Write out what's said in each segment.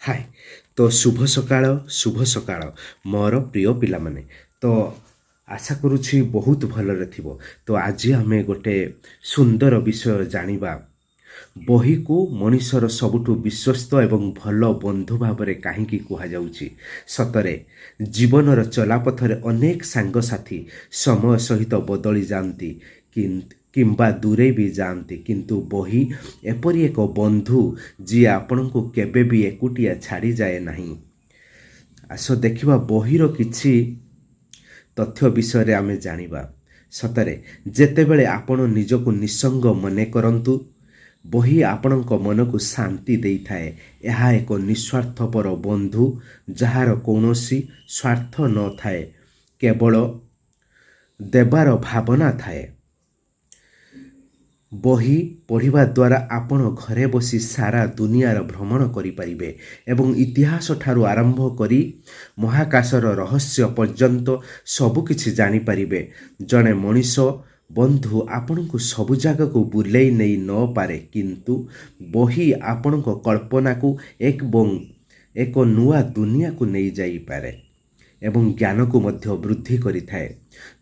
हाय। तो शुभ सकाळ मोर प्रिय पिलामाने। तो आशा करुछि बहुत भलरे थिबो। तो आज आमे गोटे सुंदर विषय जानिबा। बही को मनुष्यर सबुठु विश्वस्त एवं भल बंधु भावरे काहींकि कुहा जाउछि। सतरे जीवनर चलापथरे अनेक सांगसाथी समय सहित बदली जाती किंबा दूरे भी जाती, किंतु बही एपरी एक बंधु जी आपण को केबे भी एकुटिया छाड़ी जाए नहीं। आस देखिबा बहीर किछि तथ्य विषय आमे जानिबा। सतरे जेतेबेले आपण निजको निसंग मने करंतु बही आपणक मन को शांति देई थाए। यह एक निस्वार्थपर बंधु जार कौनसी स्वार्थ न थाए, केवल देवार भावना थाए। बही पढ़िबा द्वारा आपण घरे बसी सारा दुनियार भ्रमण करिपारिबे एवं इतिहास ठारू आरंभ करी महाकाशर रहस्य पर्यंत सबु किछि जानि पारिबे। जणे मनीष बंधु आपण को सबु जगह को बुलाई नहीं न पारे, किंतु बही आपण को कल्पना को एक नुआ दुनिया को नहीं जाई पारे एवं ज्ञान को मध्य वृद्धि करि थाए।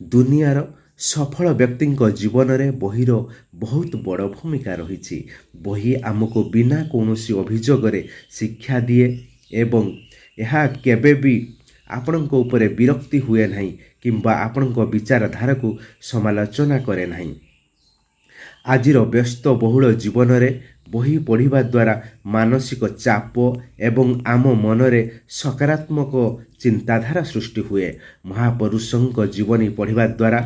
दुनियार सफल व्यक्ति जीवन में बहीर बहुत बड़ भूमिका रही। बही आमको बिना कौनसी अभियोगरे शिक्षा दिए एवं यह केबे भी आपण उपरे विरक्ति हुए नहीं किंबा आपण विचारधारा को समालोचना करे नहीं। आजिर व्यस्त बहुल जीवन में बही पढ़िबा द्वारा मानसिक चाप एवं आम मनरे सकारात्मक चिंताधारा सृष्टि हुए। महापुरुषों जीवनी पढ़िबा द्वारा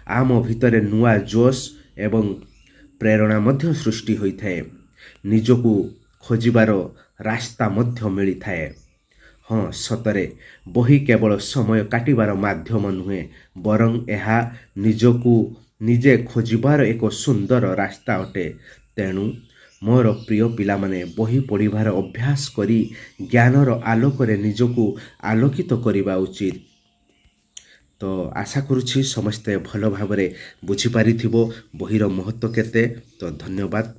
आम भितरे नुआ जोश एवं प्रेरणा मध्य सृष्टि होइथाए। निजको खोजिबार रास्ता मध्य मिली थाए। हाँ, सतरे बही केवल समय काटिबार माध्यम नुहे, बरं एहा निजको निजे खोजिबार एक सुंदर रास्ता अटे। तेणु मोर प्रिय पिला माने बही पढ़िबार अभ्यास करी ज्ञानर आलोकरे निजको आलोकित करिबा उचित। तो आशा करुछि समस्ते भल भावरे बुझी पारिथिबो बहीर महत्व केते। तो धन्यवाद।